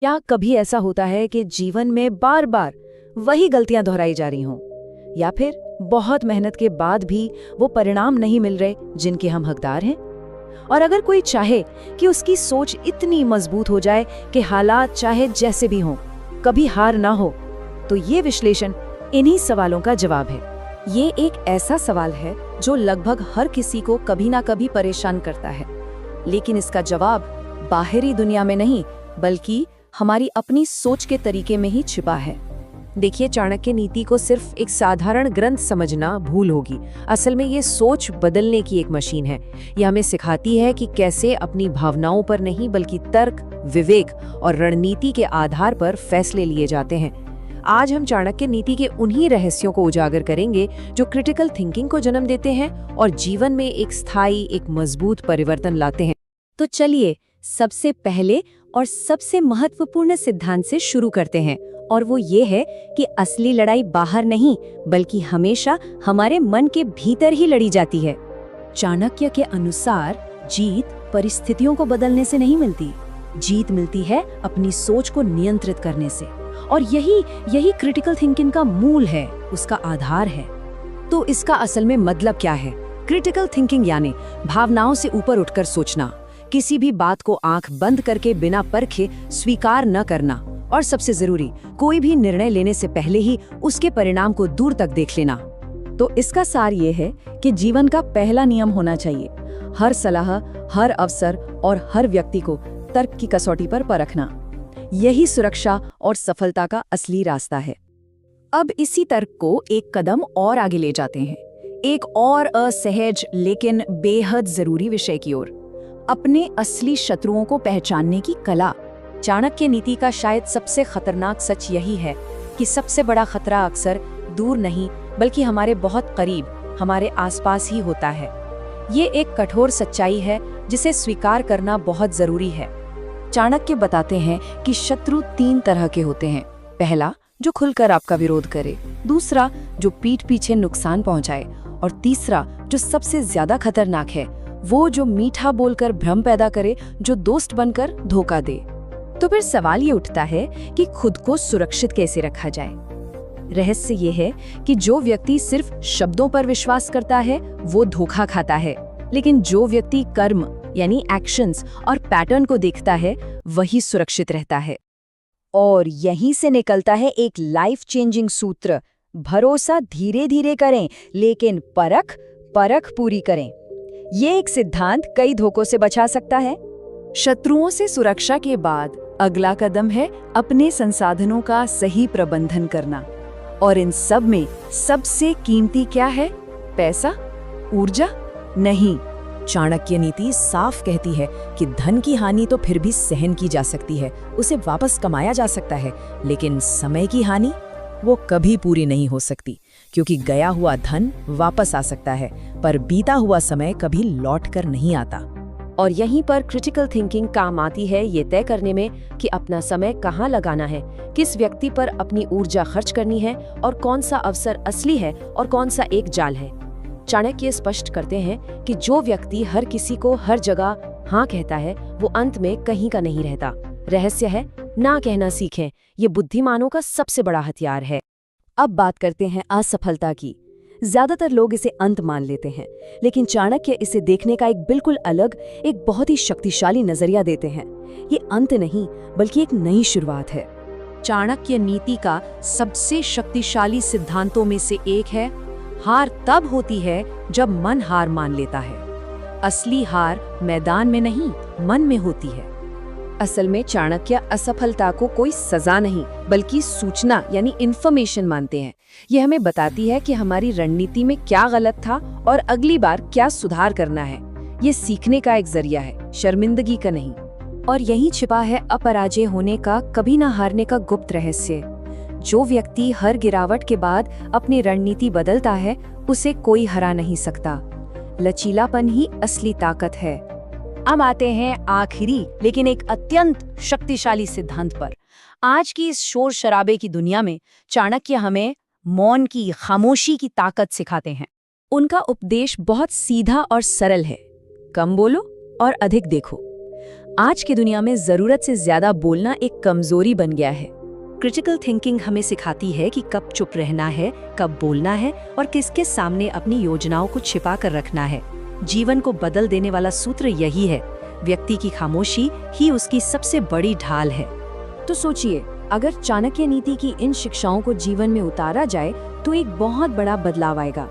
क्या कभी ऐसा होता है कि जीवन में बार बार वही गलतियां दोहराई जा रही हों, या फिर बहुत मेहनत के बाद भी वो परिणाम नहीं मिल रहे जिनके हम हकदार हैं? और अगर कोई चाहे कि उसकी सोच इतनी मजबूत हो जाए कि हालात चाहे जैसे भी हों, कभी हार ना हो, तो ये विश्लेषण इन्हीं सवालों का जवाब है। ये एक ऐसा सवाल है जो लगभग हर किसी को कभी ना कभी परेशान करता है, लेकिन इसका जवाब बाहरी दुनिया में नहीं बल्कि हमारी अपनी सोच के तरीके में ही छिपा है। देखिए, चाणक्य नीति को सिर्फ एक साधारण ग्रंथ समझना भूल होगी। असल में ये सोच बदलने की एक मशीन है। यह हमें सिखाती है कि कैसे अपनी भावनाओं पर नहीं बल्कि तर्क, विवेक और रणनीति के आधार पर फैसले लिए जाते हैं। आज हम चाणक्य नीति के उन्हीं रहस्यों को उजागर करेंगे जो क्रिटिकल थिंकिंग को जन्म देते हैं और जीवन में एक स्थायी, एक मजबूत परिवर्तन लाते हैं। तो चलिए सबसे पहले और सबसे महत्वपूर्ण सिद्धांत से शुरू करते हैं, और वो ये है कि असली लड़ाई बाहर नहीं बल्कि हमेशा हमारे मन के भीतर ही लड़ी जाती है। चाणक्य के अनुसार जीत परिस्थितियों को बदलने से नहीं मिलती, जीत मिलती है अपनी सोच को नियंत्रित करने से। और यही क्रिटिकल थिंकिंग का मूल है, उसका आधार है। तो इसका असल में मतलब क्या है? क्रिटिकल थिंकिंग यानी भावनाओं से ऊपर उठकर सोचना, किसी भी बात को आंख बंद करके बिना परखे स्वीकार न करना, और सबसे जरूरी, कोई भी निर्णय लेने से पहले ही उसके परिणाम को दूर तक देख लेना। तो इसका सार ये है कि जीवन का पहला नियम होना चाहिए, हर सलाह, हर अवसर और हर व्यक्ति को तर्क की कसौटी पर परखना। यही सुरक्षा और सफलता का असली रास्ता है। अब इसी तर्क को एक कदम और आगे ले जाते हैं, एक और असहज लेकिन बेहद जरूरी विषय की ओर, अपने असली शत्रुओं को पहचानने की कला। चाणक्य नीति का शायद सबसे खतरनाक सच यही है कि सबसे बड़ा खतरा अक्सर दूर नहीं बल्कि हमारे बहुत करीब, हमारे आसपास ही होता है। ये एक कठोर सच्चाई है जिसे स्वीकार करना बहुत जरूरी है। चाणक्य बताते हैं कि शत्रु 3 तरह के होते हैं। पहला, जो खुलकर आपका विरोध करे, दूसरा जो पीठ पीछे नुकसान पहुंचाए, और तीसरा जो सबसे ज्यादा खतरनाक है, वो जो मीठा बोलकर भ्रम पैदा करे, जो दोस्त बनकर धोखा दे। तो फिर सवाल ये उठता है कि खुद को सुरक्षित कैसे रखा जाए। रहस्य ये है कि जो व्यक्ति सिर्फ शब्दों पर विश्वास करता है वो धोखा खाता है, लेकिन जो व्यक्ति कर्म यानी एक्शंस और पैटर्न को देखता है वही सुरक्षित रहता है। और यहीं से निकलता है एक लाइफ चेंजिंग सूत्र, भरोसा धीरे धीरे करें लेकिन परख पूरी करें। ये एक सिद्धांत कई धोखों से बचा सकता है। शत्रुओं से सुरक्षा के बाद अगला कदम है अपने संसाधनों का सही प्रबंधन करना। और इन सब में सबसे कीमती क्या है? पैसा? ऊर्जा? नहीं। चाणक्य नीति साफ कहती है कि धन की हानि तो फिर भी सहन की जा सकती है, उसे वापस कमाया जा सकता है, लेकिन समय की हानि वो कभी पूरी नहीं हो सकती, क्योंकि गया हुआ धन वापस आ सकता है पर बीता हुआ समय कभी लौट कर नहीं आता। और यहीं पर क्रिटिकल थिंकिंग काम आती है, ये तय करने में कि अपना समय कहाँ लगाना है, किस व्यक्ति पर अपनी ऊर्जा खर्च करनी है, और कौन सा अवसर असली है और कौन सा एक जाल है। चाणक्य स्पष्ट करते हैं कि जो व्यक्ति हर किसी को हर जगह हाँ कहता है वो अंत में कहीं का नहीं रहता। रहस्य है ना कहना सीखें, ये बुद्धिमानों का सबसे बड़ा हथियार है। अब बात करते हैं असफलता की। ज्यादातर लोग इसे अंत मान लेते हैं, लेकिन चाणक्य इसे देखने का एक बिल्कुल अलग, एक बहुत ही शक्तिशाली नजरिया देते हैं। ये अंत नहीं बल्कि एक नई शुरुआत है। चाणक्य नीति का सबसे शक्तिशाली सिद्धांतों में से एक है, हार तब होती है जब मन हार मान लेता है। असली हार मैदान में नहीं, मन में होती है। असल में चाणक्य असफलता को कोई सजा नहीं बल्कि सूचना यानी इन्फॉर्मेशन मानते हैं। ये हमें बताती है कि हमारी रणनीति में क्या गलत था और अगली बार क्या सुधार करना है। ये सीखने का एक जरिया है, शर्मिंदगी का नहीं। और यही छिपा है अपराजय होने का, कभी ना हारने का गुप्त रहस्य। जो व्यक्ति हर गिरावट के बाद अपनी रणनीति बदलता है उसे कोई हरा नहीं सकता। लचीलापन ही असली ताकत है। अब आते हैं आखिरी लेकिन एक अत्यंत शक्तिशाली सिद्धांत पर। आज की इस शोर शराबे की दुनिया में चाणक्य हमें मौन की, खामोशी की ताकत सिखाते हैं। उनका उपदेश बहुत सीधा और सरल है, कम बोलो और अधिक देखो। आज की दुनिया में जरूरत से ज्यादा बोलना एक कमजोरी बन गया है। क्रिटिकल थिंकिंग हमें सिखाती है कि कब चुप रहना है, कब बोलना है और किसके सामने अपनी योजनाओं को छिपा कर रखना है। जीवन को बदल देने वाला सूत्र यही है, व्यक्ति की खामोशी ही उसकी सबसे बड़ी ढाल है। तो सोचिए, अगर चाणक्य नीति की इन शिक्षाओं को जीवन में उतारा जाए तो एक बहुत बड़ा बदलाव आएगा।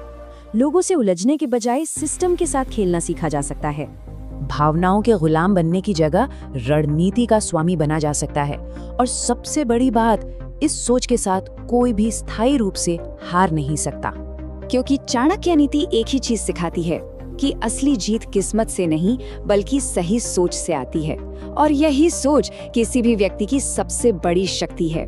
लोगों से उलझने के बजाय सिस्टम के साथ खेलना सीखा जा सकता है। भावनाओं के गुलाम बनने की जगह रणनीति का स्वामी बना जा सकता है। और सबसे बड़ी बात, इस सोच के साथ कोई भी स्थायी रूप से हार नहीं सकता। क्योंकि चाणक्य नीति एक ही चीज सिखाती है कि असली जीत किस्मत से नहीं बल्कि सही सोच से आती है। और यही सोच किसी भी व्यक्ति की सबसे बड़ी शक्ति है।